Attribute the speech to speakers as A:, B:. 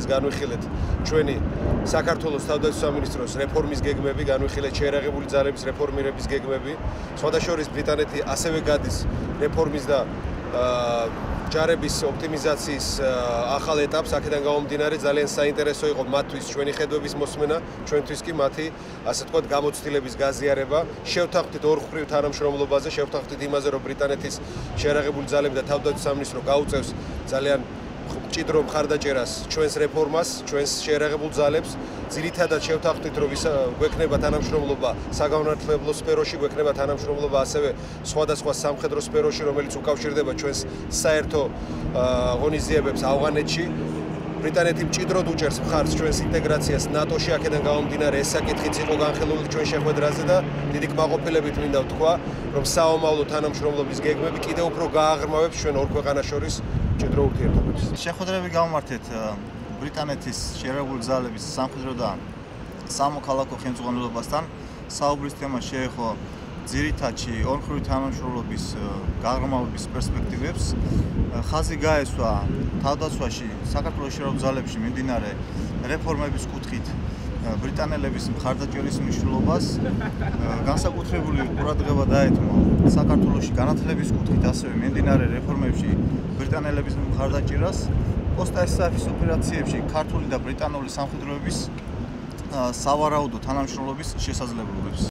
A: დღეს განვიხილეთ ჩვენი საქართველოს თავდაცვის სამინისტროს რეფორმის გეგმები, განვიხილეთ შეიარაღებული ძალების რეფორმირების გეგმები. სხვადასხვა ბრიტანეთი ასევე გადის რეფორმის და ჯარების ოპტიმიზაციის ახალ ეტაპს, აქედან გამომდინარე ძალიან საინტერესო იყო მათთვის ჩვენი ხედვების მოსმენა, ჩვენთვის კი მათი, ასე ვთქვათ, გამოცდილების გაზიარება. შევთანხმდით ორმხრივ თანამშრომლობაზე, შევთანხმდით იმაზე, რომ ბრიტანეთის შეიარაღებული ძალები და თავდაცვის სამინისტრო გაუწევს ძალიან მჭიდრო მხარდაჭერას ჩვენს რეფორმას, ჩვენს შეიარაღებულ ძალებს. ძირითადად შევთანხმდით, რომ გვექნება თანამშრომლობა საგანმანათლებლო სფეროში, გვექნება თანამშრომლობა ასევე სხვადასხვა სამხედრო სფეროში, რომელიც უკავშირდება ჩვენს საერთო ღონისძიებებს ავღანეთში. ბრიტანეთი მჭიდროდ უჭერს მხარს ჩვენს ინტეგრაციას ნატოში, აქედან გამომდინარე ეს საკითხიც იყო განხილული ჩვენ შეხვედრაზე და დიდი კმაყოფილებით მინდა ვთქვა, რომ საომავლო თანამშრომლობის გეგმები კიდევ უფრო გააღრმავებს ჩვენ ორ ქვეყანას შორის მჭიდრო ურთიერთობებს.
B: შეხვედრები გავმართეთ ბრიტანეთის შეიარაღებული ძალების სამხედრო და სამოქალაქო ხელმძღვანელობასთან. საუბრის თემა შეეხო ძირითადში ორმხრივი თანამშრომლობის გაღრმავების პერსპექტივებს. ხაზი გაესვა თავდაცვაში საქართველოს შეიარაღებულ ძალებში მიმდინარე რეფორმების კუთხით ბრიტანელების მხარდაჭერის მნიშვნელობას. განსაკუთრებული ყურადღება დაეთმო საქართველოში განათლების კუთხით ასევე მიმდინარე რეფორმებში ბრიტანელების მხარდაჭერას. პოსტასაფის ოპერაციებში ქართული და ბრიტანული სამხედროების სავარაუდო თანამშრომლობის შესაძლებლობებს.